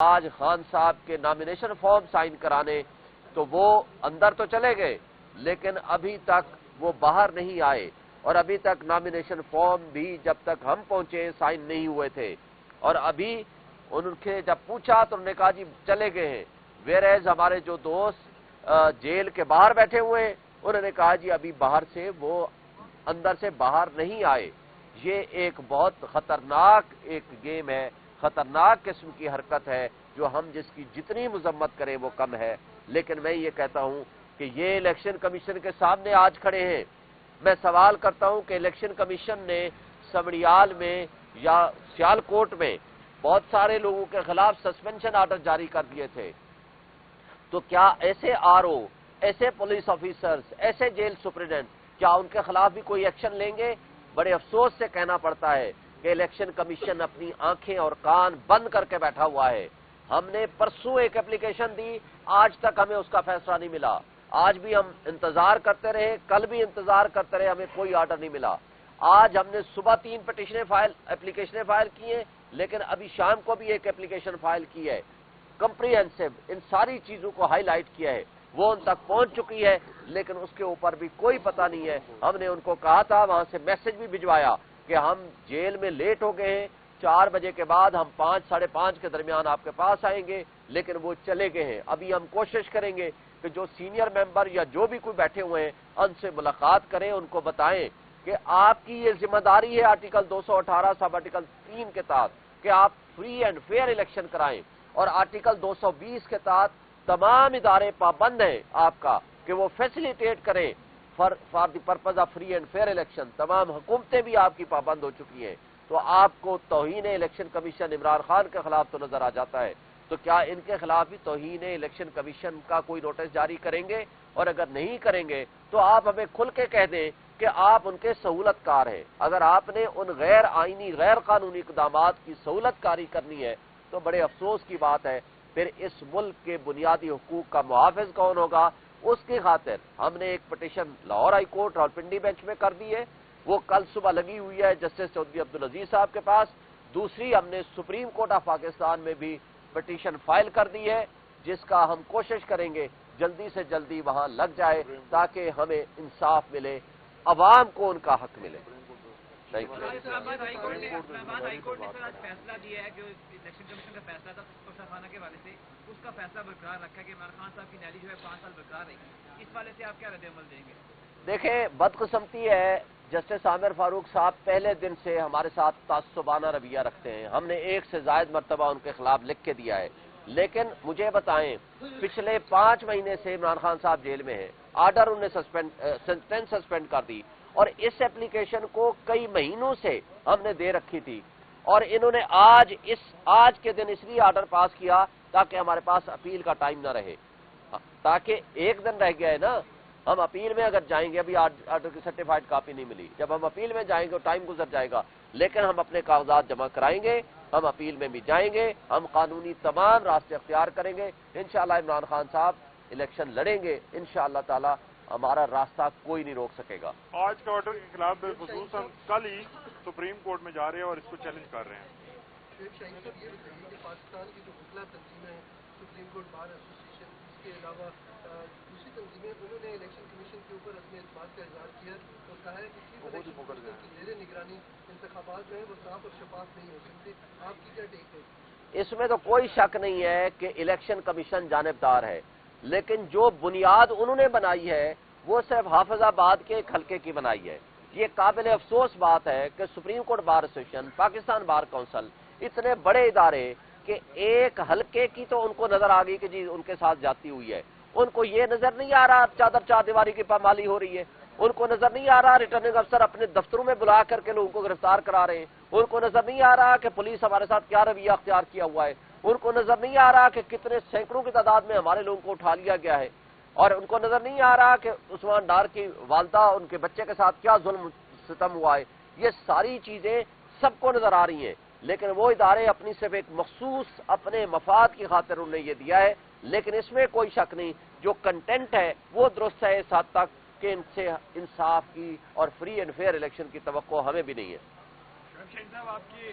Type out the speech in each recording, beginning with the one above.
آج خان صاحب کے نامینیشن فارم سائن کرانے، تو وہ اندر تو چلے گئے لیکن ابھی تک وہ باہر نہیں آئے، اور ابھی تک نامینیشن فارم بھی جب تک ہم پہنچے سائن نہیں ہوئے تھے، اور ابھی ان کے جب پوچھا تو انہوں نے کہا جی چلے گئے ہیں، ویئرز ہمارے جو دوست جیل کے باہر بیٹھے ہوئے ہیں انہوں نے کہا جی ابھی باہر سے وہ اندر سے باہر نہیں آئے۔ یہ ایک بہت خطرناک ایک گیم ہے، خطرناک قسم کی حرکت ہے، جو ہم جس کی جتنی مذمت کریں وہ کم ہے۔ لیکن میں یہ کہتا ہوں کہ یہ الیکشن کمیشن کے سامنے آج کھڑے ہیں، میں سوال کرتا ہوں کہ الیکشن کمیشن نے سمڑیال میں یا سیالکوٹ میں بہت سارے لوگوں کے خلاف سسپینشن آرڈر جاری کر دیے تھے، تو کیا ایسے آر او، ایسے پولیس آفیسرز، ایسے جیل سپرنٹینڈنٹ، کیا ان کے خلاف بھی کوئی ایکشن لیں گے؟ بڑے افسوس سے کہنا پڑتا ہے کہ الیکشن کمیشن اپنی آنکھیں اور کان بند کر کے بیٹھا ہوا ہے۔ ہم نے پرسوں ایک اپلیکیشن دی، آج تک ہمیں اس کا فیصلہ نہیں ملا، آج بھی ہم انتظار کرتے رہے، کل بھی انتظار کرتے رہے، ہمیں کوئی آرڈر نہیں ملا۔ آج ہم نے صبح 3 اپلیکیشنیں فائل کی ہیں، لیکن ابھی شام کو بھی ایک اپلیکیشن فائل کی ہے، کمپریہنسو ان ساری چیزوں کو ہائی لائٹ کیا ہے، وہ ان تک پہنچ چکی ہے، لیکن اس کے اوپر بھی کوئی پتہ نہیں ہے۔ ہم نے ان کو کہا تھا، وہاں سے میسج بھی بھجوایا کہ ہم جیل میں لیٹ ہو گئے ہیں، 4 بجے کے بعد ہم 5 ساڑھے 5 کے درمیان آپ کے پاس آئیں گے، لیکن وہ چلے گئے ہیں۔ ابھی ہم کوشش کریں گے کہ جو سینئر ممبر یا جو بھی کوئی بیٹھے ہوئے ہیں ان سے ملاقات کریں، ان کو بتائیں کہ آپ کی یہ ذمہ داری ہے آرٹیکل 218 سب آرٹیکل 3 کے تحت کہ آپ فری اینڈ فیئر الیکشن کرائیں، اور آرٹیکل 220 کے تحت تمام ادارے پابند ہیں آپ کا کہ وہ فیسیلیٹیٹ کریں for the purpose of free and fair election. تمام حکومتیں بھی آپ کی پابند ہو چکی ہیں، تو آپ کو توہین الیکشن کمیشن عمران خان کے خلاف تو نظر آ جاتا ہے، تو کیا ان کے خلاف بھی توہین الیکشن کمیشن کا کوئی نوٹس جاری کریں گے؟ اور اگر نہیں کریں گے تو آپ ہمیں کھل کے کہہ دیں کہ آپ ان کے سہولت کار ہیں۔ اگر آپ نے ان غیر آئینی غیر قانونی اقدامات کی سہولت کاری کرنی ہے تو بڑے افسوس کی بات ہے، پھر اس ملک کے بنیادی حقوق کا محافظ کون ہوگا؟ اس کی خاطر ہم نے ایک petition Lahore high court Rawalpindi bench میں کر دی ہے، وہ کل صبح لگی ہوئی ہے جسٹس چودھری عبدالعزیز صاحب کے پاس۔ دوسری ہم نے سپریم کورٹ آف پاکستان میں بھی پٹیشن فائل کر دی ہے، جس کا ہم کوشش کریں گے جلدی سے جلدی وہاں لگ جائے تاکہ ہمیں انصاف ملے، عوام کو ان کا حق ملے۔ ہائی کورٹ نے آج فیصلہ دیا ہے کہ الیکشن کمیشن کا فیصلہ تھا خانہ کے حوالے سے، اس کا فیصلہ برقرار رکھا کہ عمران خان صاحب کی نیلی جو ہے 5 سال برقرار رہی، اس والے سے آپ کیا رد عمل دیں گے؟ دیکھیں، بدقسمتی ہے جسٹس عامر فاروق صاحب پہلے دن سے ہمارے ساتھ تعصبانہ رویہ رکھتے ہیں، ہم نے 1 سے زائد مرتبہ ان کے خلاف لکھ کے دیا ہے، لیکن مجھے بتائیں پچھلے 5 مہینے سے عمران خان صاحب جیل میں ہیں، آرڈر انہیں سسپینڈ کر دی، اور اس اپلیکیشن کو کئی مہینوں سے ہم نے دے رکھی تھی، اور انہوں نے آج کے دن اس لیے آرڈر پاس کیا تاکہ ہمارے پاس اپیل کا ٹائم نہ رہے، تاکہ 1 دن رہ گیا ہے نا، ہم اپیل میں اگر جائیں گے، ابھی آرڈر کی سرٹیفائڈ کاپی نہیں ملی، جب ہم اپیل میں جائیں گے ٹائم گزر جائے گا، لیکن ہم اپنے کاغذات جمع کرائیں گے، ہم اپیل میں بھی جائیں گے، ہم قانونی تمام راستے اختیار کریں گے، انشاءاللہ عمران خان صاحب الیکشن لڑیں گے، انشاءاللہ تعالی ہمارا راستہ کوئی نہیں روک سکے گا۔ آج کے آرڈر کے خلاف بالخصوص ہم کل ہی سپریم کورٹ میں جا رہے ہیں اور اس کو چیلنج کر رہے ہیں۔ شاہین صاحب یہ بتائیے کہ پاکستان کی جو مختلف تنظیمیں ہیں، سپریم کورٹ بار ایسوسیشن، اس کے علاوہ دوسری تنظیمیں، انہوں نے الیکشن کمیشن کے اوپر اپنے اعتماد کا اظہار کیا اور کہا ہے کہ چیف الیکشن کمیشنر کی زیر نگرانی انتخابات جو ہے وہ صاف اور شفاف نہیں ہو سکتے، آپ کی کیا ٹیک ہے؟ اس میں تو کوئی شک نہیں ہے کہ الیکشن کمیشن جانبدار ہے، لیکن جو بنیاد انہوں نے بنائی ہے وہ صرف حافظ آباد کے ایک حلقے کی بنائی ہے۔ یہ قابل افسوس بات ہے کہ supreme court bar association, Pakistan bar council, اتنے بڑے ادارے کہ ایک حلقے کی تو ان کو نظر آ گئی کہ جی ان کے ساتھ جاتی ہوئی ہے، ان کو یہ نظر نہیں آ رہا چار دیواری کی پامالی ہو رہی ہے، ان کو نظر نہیں آ رہا ریٹرننگ افسر اپنے دفتروں میں بلا کر کے لوگوں کو گرفتار کرا رہے ہیں، ان کو نظر نہیں آ رہا کہ پولیس ہمارے ساتھ کیا رویہ اختیار کیا ہوا ہے، ان کو نظر نہیں آ رہا کہ کتنے سینکڑوں کی تعداد میں ہمارے لوگوں کو اٹھا لیا گیا ہے، اور ان کو نظر نہیں آ رہا کہ عثمان ڈار کی والدہ ان کے بچے کے ساتھ کیا ظلم ستم ہوا ہے۔ یہ ساری چیزیں سب کو نظر آ رہی ہیں، لیکن وہ ادارے اپنی صرف ایک مخصوص اپنے مفاد کی خاطر انہوں نے یہ دیا ہے، لیکن اس میں کوئی شک نہیں جو کنٹینٹ ہے وہ درست ہے اس حد تک کہ ان سے انصاف کی اور فری اینڈ فیئر الیکشن کی توقع ہمیں بھی نہیں ہے۔ شاہین صاحب، آپ کی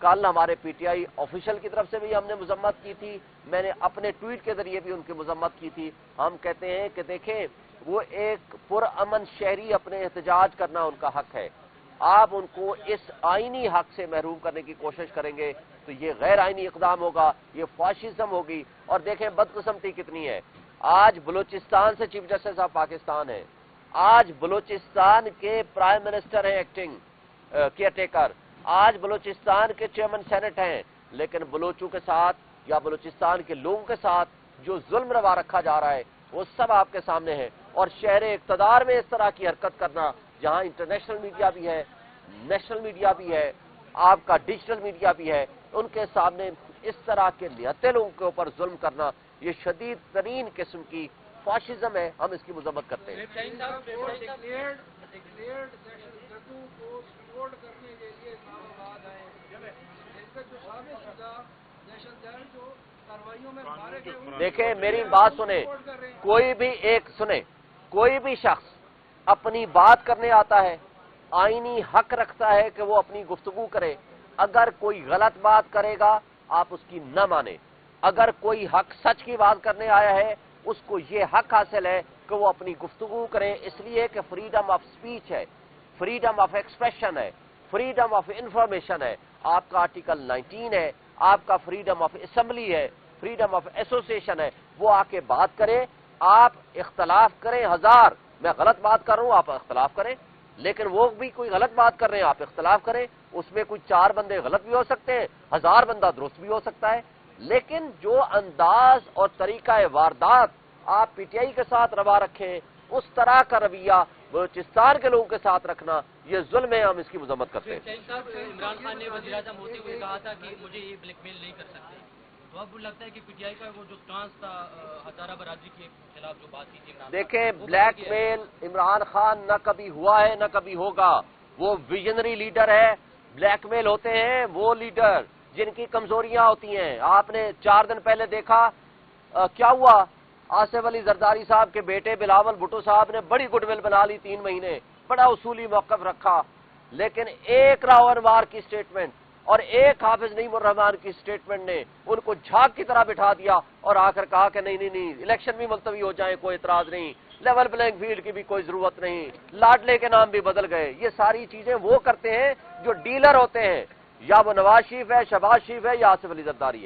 کل ہمارے پی ٹی آئی آفیشل کی طرف سے بھی ہم نے مذمت کی تھی، میں نے اپنے ٹویٹ کے ذریعے بھی ان کی مذمت کی تھی۔ ہم کہتے ہیں کہ دیکھیں وہ ایک پرامن شہری اپنے احتجاج کرنا ان کا حق ہے، آپ ان کو اس آئینی حق سے محروم کرنے کی کوشش کریں گے تو یہ غیر آئینی اقدام ہوگا، یہ فاشزم ہوگی۔ اور دیکھیں بدقسمتی کتنی ہے، آج بلوچستان سے چیف جسٹس آف پاکستان ہے، آج بلوچستان کے پرائم منسٹر ہیں ایکٹنگ کیئر ٹیکر، آج بلوچستان کے چیئرمین سینٹ ہیں، لیکن بلوچوں کے ساتھ یا بلوچستان کے لوگوں کے ساتھ جو ظلم روا رکھا جا رہا ہے وہ سب آپ کے سامنے ہے۔ اور شہر اقتدار میں اس طرح کی حرکت کرنا، جہاں انٹرنیشنل میڈیا بھی ہے، نیشنل میڈیا بھی ہے، آپ کا ڈیجیٹل میڈیا بھی ہے، ان کے سامنے اس طرح کے نہتے لوگوں کے اوپر ظلم کرنا، یہ شدید ترین قسم کی فاشزم ہے، ہم اس کی مذمت کرتے ہیں۔ دیکھیں میری بات سنیں، کوئی بھی کوئی بھی شخص اپنی بات کرنے آتا ہے، آئینی حق رکھتا ہے کہ وہ اپنی گفتگو کرے، اگر کوئی غلط بات کرے گا آپ اس کی نہ مانیں، اگر کوئی حق سچ کی بات کرنے آیا ہے اس کو یہ حق حاصل ہے کہ وہ اپنی گفتگو کرے، اس لیے کہ فریڈم آف سپیچ ہے، فریڈم آف ایکسپریشن ہے، فریڈم آف انفارمیشن ہے، آپ کا آرٹیکل 19 ہے، آپ کا فریڈم آف اسمبلی ہے، فریڈم آف ایسوسیشن ہے، وہ آ کے بات کریں، آپ اختلاف کریں ہزار، میں غلط بات کر رہا ہوں آپ اختلاف کریں، لیکن وہ بھی کوئی غلط بات کر رہے ہیں آپ اختلاف کریں، اس میں کوئی 4 بندے غلط بھی ہو سکتے ہیں، 1000 بندہ درست بھی ہو سکتا ہے، لیکن جو انداز اور طریقہ واردات آپ پی ٹی آئی کے ساتھ روا رکھیں، اس طرح کا رویہ بلوچستان کے لوگوں کے ساتھ رکھنا یہ ظلم ہے، ہم اس کی مذمت کرتے ہیں۔ عمران خان نے وزیر اعظم ہوتے ہوئے کہا تھا کہ مجھے یہ بلیک میل نہیں کر سکتے، تو اب لگتا ہے کہ پی ٹی آئی کا وہ جو سٹانس تھا ہزارہ برادری کے خلاف جو بات کی تھی دیکھیں بلیک میل عمران خان نہ کبھی ہوا ہے نہ کبھی ہوگا، وہ ویژنری لیڈر ہے، بلیک میل ہوتے ہیں وہ لیڈر جن کی کمزوریاں ہوتی ہیں۔ آپ نے 4 دن پہلے دیکھا کیا ہوا، آصف علی زرداری صاحب کے بیٹے بلاول بھٹو صاحب نے بڑی گڈ ول بنا لی، 3 مہینے بڑا اصولی موقف رکھا، لیکن ایک راو انوار کی سٹیٹمنٹ اور ایک حافظ نعیم الرحمان کی سٹیٹمنٹ نے ان کو جھاگ کی طرح بٹھا دیا اور آ کر کہا کہ نہیں الیکشن بھی ملتوی ہو جائیں کوئی اعتراض نہیں، لیول پلینگ فیلڈ کی بھی کوئی ضرورت نہیں، لاڈلے کے نام بھی بدل گئے۔ یہ ساری چیزیں وہ کرتے ہیں جو ڈیلر ہوتے ہیں، یا وہ نواز شریف ہے، شہباز شریف ہے یا آصف علی زرداری ہے۔